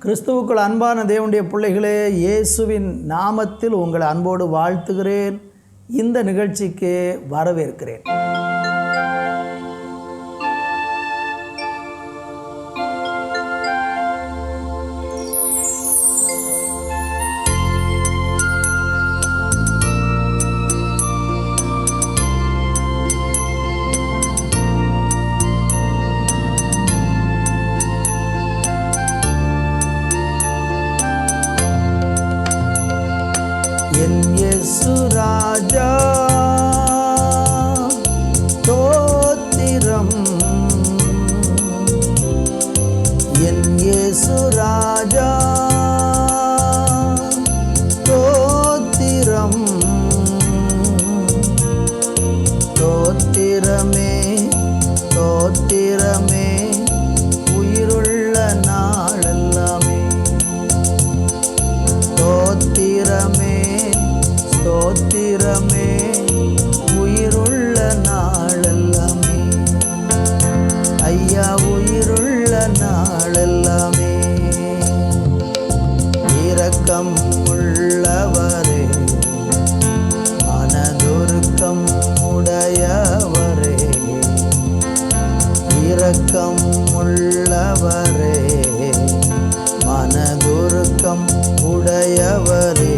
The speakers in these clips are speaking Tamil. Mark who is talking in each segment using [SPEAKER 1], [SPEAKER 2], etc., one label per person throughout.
[SPEAKER 1] கிறிஸ்துவுக்குள் அன்பான தேவனுடைய பிள்ளைகளே, இயேசுவின் நாமத்தில் உங்களை அன்போடு வாழ்த்துகிறேன். இந்த நிகழ்ச்சிக்கு வரவேற்கிறேன். என் இயேசு ராஜா ஸ்தோத்திரம், என் இயேசு ராஜா ஸ்தோத்திரம், ஸ்தோத்திரமே ஸ்தோத்திரமே உயிருள்ள நாளெல்லாமே, ஸ்தோத்திரமே ஸ்தோத்திரமே உயிருள்ள நாளெல்லாமே, ஐயா உயிருள்ள நாளெல்லாமே. இரக்கம் உள்ளவரே, மனதுருக்கம் உடையவரே, இரக்கம் உள்ளவரே, மனதுருக்கம் உடையவரே,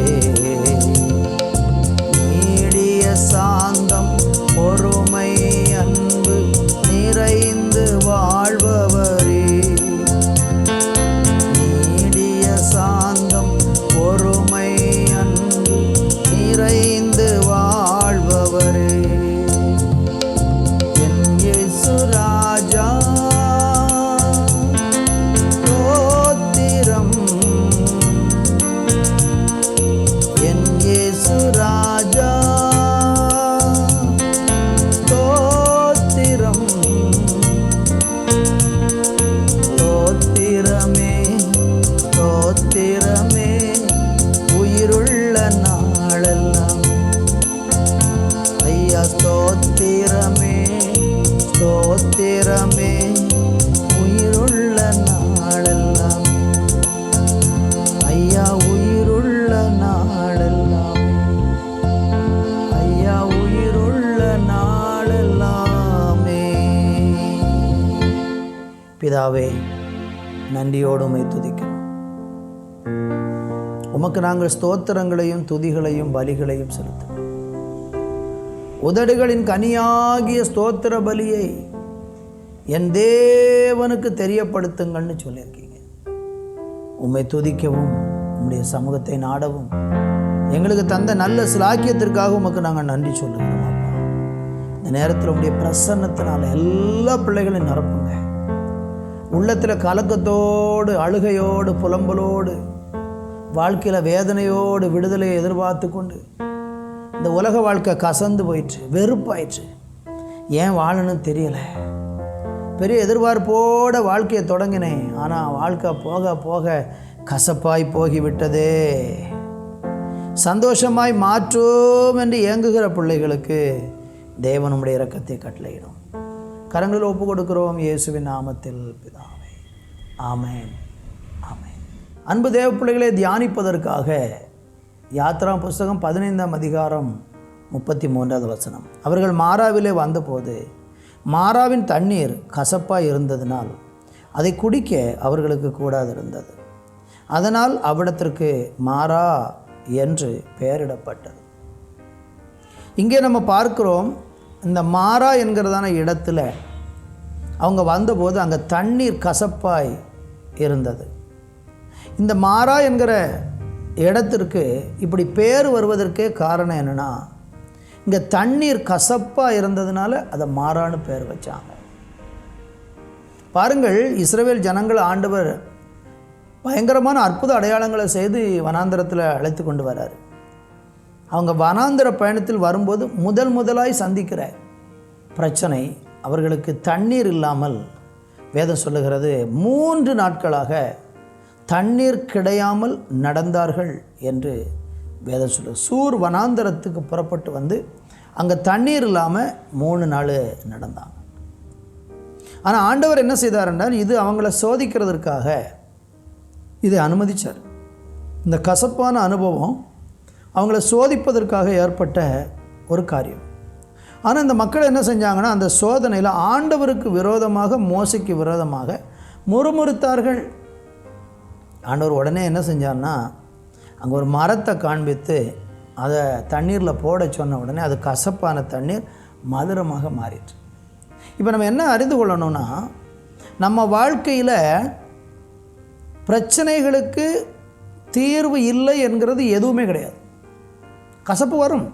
[SPEAKER 1] சாந்தம் பொறுமை அன்பு நிறைந்து வாழ்பவரே, நீடிய சாந்தம் பொறுமை அன்பு நிறைந்து வாழ்பவரே, என் இயேசு ராஜா ஸ்தோத்திரம், என் இயேசு ராஜா ஸ்தோத்திரமே உயிருள்ள நாளெல்லாம், ஐயா ஸ்தோத்திரமே ஸ்தோத்திரமே உயிருள்ள நாளெல்லாம், ஐயா உயிருள்ள நாளெல்லாம், ஐயா உயிருள்ள நாளெல்லாமே. பிதாவே, நன்றியோடு உம்மை துதிக்கிறோம். உமக்கு நாங்கள் ஸ்தோத்திரங்களையும் துதிகளையும் பலிகளையும் செலுத்துகிறோம். உதடுகளின் கனியாகிய ஸ்தோத்திர பலியை என் தேவனுக்கு தெரியப்படுத்துங்கள்னு சொல்லியிருக்கீங்க. உம்மை துதிக்கவும் உம்முடைய சமூகத்தை நாடவும் எங்களுக்கு தந்த நல்ல சிலாக்கியத்திற்காக உமக்கு நாங்கள் நன்றி சொல்லுகிறோம். அப்பா, இந்த நேரத்தில் உம்முடைய பிரசன்னத்தினால எல்லா பிள்ளைகளையும் நிரப்புங்க. உள்ளத்தில் கலக்கத்தோடு அழுகையோடு புலம்பலோடு வாழ்க்கையில் வேதனையோடு விடுதலையை எதிர்பார்த்து கொண்டு இந்த உலக வாழ்க்கை கசந்து போயிடுச்சு, வெறுப்பாயிடுச்சு, ஏன் வாழணும்னு தெரியலை, பெரிய எதிர்பார்ப்போடு வாழ்க்கையை தொடங்கினேன், ஆனால் வாழ்க்கை போக போக கசப்பாய் போகிவிட்டதே, சந்தோஷமாய் மாற்றோம் என்று ஏங்குகிற பிள்ளைகளுக்கு தேவனுடைய இரக்கத்தை கட்டளையிடும். கரங்களில் ஒப்பு கொடுக்கிறோம் இயேசுவின் நாமத்தில் பிதாவே, ஆமென் ஆமென். அன்பு தேவ பிள்ளைகளை தியானிப்பதற்காக யாத்ரா புஸ்தகம் 15ஆம் அதிகாரம் 33வது வசனம். அவர்கள் மாராவிலே வந்தபோது மாராவின் தண்ணீர் கசப்பாக இருந்ததினால் அதை குடிக்க அவர்களுக்கு கூடாது இருந்தது. அதனால் அவ்விடத்திற்கு மாரா என்று பெயரிடப்பட்டது. இங்கே நம்ம பார்க்கிறோம், இந்த மாரா என்கிறதான இடத்துல அவங்க வந்தபோது அங்கே தண்ணீர் கசப்பாய் இருந்தது. இந்த மாரா என்கிற இடத்திற்கு இப்படி பேர் வருவதற்கே காரணம் என்னென்னா, இங்கே தண்ணீர் கசப்பாக இருந்ததுனால அதை மாறான்னு பேர் வச்சாங்க. பாருங்கள், இஸ்ரவேல் ஜனங்கள் ஆண்டவர் பயங்கரமான அற்புத அடையாளங்களை செய்து வனாந்திரத்தில் அழைத்து கொண்டு வரார். அவங்க வனாந்திர பயணத்தில் வரும்போது முதலாய் சந்திக்கிற பிரச்சனை அவர்களுக்கு தண்ணீர் இல்லாமல், வேதம் சொல்லுகிறது 3 நாட்களாக தண்ணீர் கிடையாமல் நடந்தார்கள் என்று வேதம் சொல்லு. சூர் வனாந்தரத்துக்கு புறப்பட்டு வந்து அங்கே தண்ணீர் இல்லாமல் 3 நாள் நடந்தாங்க. ஆனால் ஆண்டவர் என்ன செய்தார் என்றால், இது அவங்கள சோதிக்கிறதற்காக இதை அனுமதித்தார். இந்த கசப்பான அனுபவம் அவங்கள சோதிப்பதற்காக ஏற்பட்ட ஒரு காரியம். ஆனால் இந்த மக்கள் என்ன செஞ்சாங்கன்னா, அந்த சோதனையில் ஆண்டவருக்கு விரோதமாக, மோசைக்கு விரோதமாக முறுமுறுத்தார்கள். ஆண்டவர் உடனே என்ன செஞ்சார்னா, அங்கே ஒரு மரத்தை காண்பித்து அதை தண்ணீரில் போட சொன்ன உடனே அது கசப்பான தண்ணீர் மதுரமாக மாறிடுச்சு. இப்போ நம்ம என்ன அறிந்து கொள்ளணும்னா, நம்ம வாழ்க்கையில் பிரச்சனைகளுக்கு தீர்வு இல்லை என்கிறது எதுவுமே கிடையாது. கசப்பு வரும்,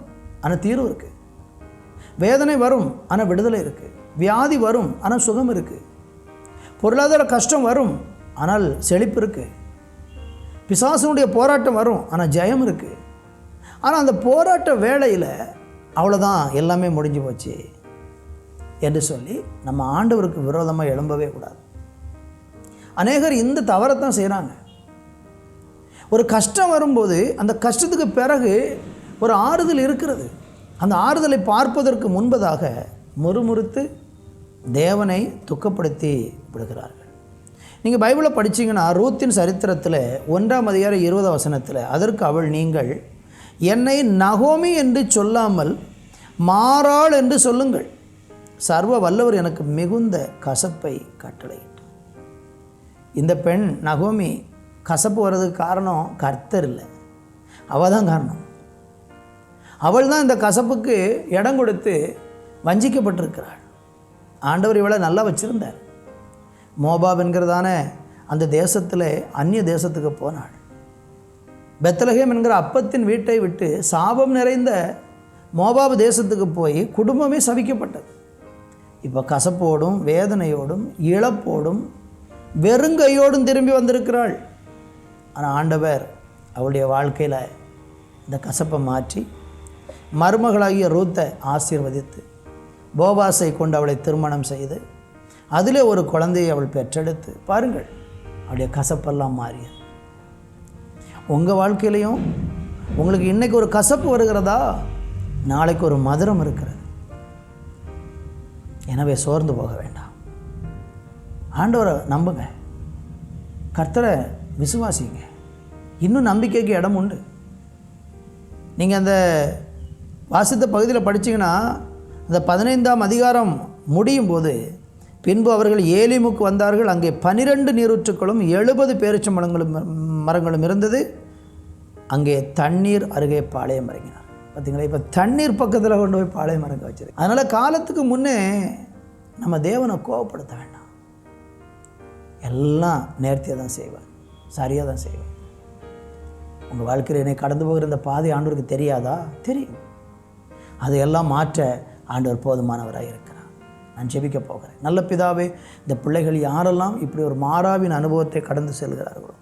[SPEAKER 1] ஆனால் தீர்வு இருக்குது. வேதனை வரும், ஆனால் விடுதலை இருக்குது. வியாதி வரும், ஆனால் சுகம் இருக்குது. பொருளாதார கஷ்டம் வரும், ஆனால் செழிப்பு இருக்குது. பிசாசுனுடைய போராட்டம் வரும், ஆனால் ஜெயம் இருக்குது. ஆனால் அந்த போராட்ட வேளையில் அவ்வளோதான், எல்லாமே முடிஞ்சு போச்சு என்று சொல்லி நம்ம ஆண்டவருக்கு விரோதமாக எழும்பவே கூடாது. அநேகர் இந்த தவறைத்தான் செய்கிறாங்க. ஒரு கஷ்டம் வரும்போது அந்த கஷ்டத்துக்கு பிறகு ஒரு ஆறுதல் இருக்கிறது. அந்த ஆறுதலை பார்ப்பதற்கு முன்பதாக முறுமுறுத்து தேவனை துக்கப்படுத்தி விடுகிறார்கள். நீங்கள் பைபிளை படித்தீங்கன்னா, ரூத்தின் சரித்திரத்தில் 1ஆம் அதிகாரம் 20ஆம் வசனத்தில், அதற்கு அவள், நீங்கள் என்னை நகோமி என்று சொல்லாமல் மாறாள் என்று சொல்லுங்கள், சர்வ வல்லவர் எனக்கு மிகுந்த கசப்பை கட்டளையிட்டார். இந்த பெண் நகோமி கசப்பு வர்றதுக்கு காரணம் கர்த்தர் இல்லை, அவள் தான் காரணம். அவள் தான் இந்த கசப்புக்கு இடம் கொடுத்து வஞ்சிக்கப்பட்டிருக்கிறாள். ஆண்டவர் இவளை நல்லா வச்சுருந்தார். மோபாப் என்கிறதான அந்த தேசத்தில் அந்நிய தேசத்துக்கு போனாள். பெத்லகேம் என்கிற அப்பத்தின் வீட்டை விட்டு சாபம் நிறைந்த மோபாப் தேசத்துக்கு போய் குடும்பமே சபிக்கப்பட்டது. இப்போ கசப்போடும் வேதனையோடும் இழப்போடும் வெறுங்கையோடும் திரும்பி வந்திருக்கிறாள். ஆனால் ஆண்டவர் அவளுடைய வாழ்க்கையில் இந்த கசப்பை மாற்றி மருமகளாகிய ரூத்தை ஆசீர்வதித்து போவாசை கொண்டு அவளை திருமணம் செய்து அதிலே ஒரு குழந்தையை அவள் பெற்றெடுத்து, பாருங்கள், அவளுடைய கசப்பெல்லாம் மாறியது. உங்கள் வாழ்க்கையிலையும் உங்களுக்கு இன்றைக்கி ஒரு கசப்பு வருகிறதா, நாளைக்கு ஒரு மதுரம் இருக்கிறது. எனவே சோர்ந்து போக வேண்டாம். ஆண்டவரை நம்புங்க, கர்த்தரை விசுவாசிங்க. இன்னும் நம்பிக்கைக்கு இடம் உண்டு. நீங்கள் அந்த வாசித்த பகுதியில் படித்தீங்கன்னா, அந்த 15ஆம் அதிகாரம் முடியும் போது, பின்பு அவர்கள் ஏலிமுக்கு வந்தார்கள். அங்கே 12 நீரூற்றுக்களும் 70 பேரிச்ச மரங்களும் இருந்தது. அங்கே தண்ணீர் அருகே பாளையம் இறங்கினார். பார்த்தீங்களா, இப்போ தண்ணீர் பக்கத்தில் கொண்டு போய் பாளையம் இறங்க வச்சிருக்கு. அதனால் காலத்துக்கு முன்னே நம்ம தேவனை கோபப்படுத்த வேண்டாம். எல்லாம் நேர்த்தியாக தான் செய்வார், சரியாக தான் செய்வார். உங்கள் வாழ்க்கையில் என்னை கடந்து போகிற இந்த பாதை ஆண்டவருக்கு தெரியாதா? தெரியும். அதையெல்லாம் மாற்ற ஆண்டவர் போதுமானவராக இருக்கிறார். நான் ஜெபிக்க போகிறேன். நல்ல பிதாவே, இந்த பிள்ளைகள் யாரெல்லாம் இப்படி ஒரு மாறாவின் அனுபவத்தை கடந்து செல்கிறார்களோ,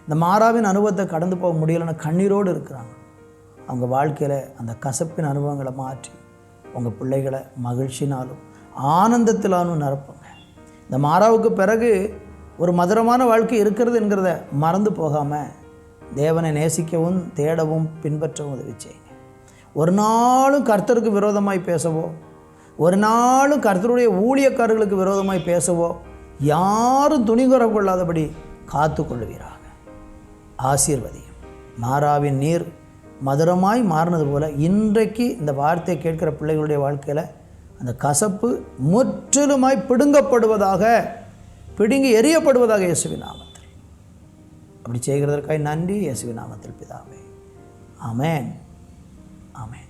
[SPEAKER 1] இந்த மாறாவின் அனுபவத்தை கடந்து போக முடியலைன்னு கண்ணீரோடு இருக்கிறாங்க, அவங்க வாழ்க்கையில் அந்த கசப்பின் அனுபவங்களை மாற்றி உங்கள் பிள்ளைகளை மகிழ்ச்சினாலும் ஆனந்தத்திலானும் நிரப்புங்க. இந்த மாறாவுக்கு பிறகு ஒரு மதுரமான வாழ்க்கை இருக்கிறது என்கிறத மறந்து போகாமல் தேவனை நேசிக்கவும் தேடவும் பின்பற்றவும் உதவி செய்யுங்க. ஒரு நாளும் கர்த்தருக்கு விரோதமாய் பேசவோ, ஒரு நாளும் கர்த்தருடைய ஊழியக்காரர்களுக்கு விரோதமாய் பேசவோ யாரும் துணிகர கொள்ளாதபடி காத்து கொள்ளுவீராக. ஆசீர்வதியும். மாறாவின் நீர் மதுரமாய் மாறினது போல் இன்றைக்கு இந்த வார்த்தையை கேட்கிற பிள்ளைகளுடைய வாழ்க்கையில் அந்த கசப்பு முற்றிலுமாய் பிடுங்கப்படுவதாக, பிடுங்கி எறியப்படுவதாக இயேசுவின் நாமத்தில். அப்படி செய்கிறதற்காக நன்றி. இயேசுவின் நாமத்தில் பிதாவே, ஆமென், ஆமென்.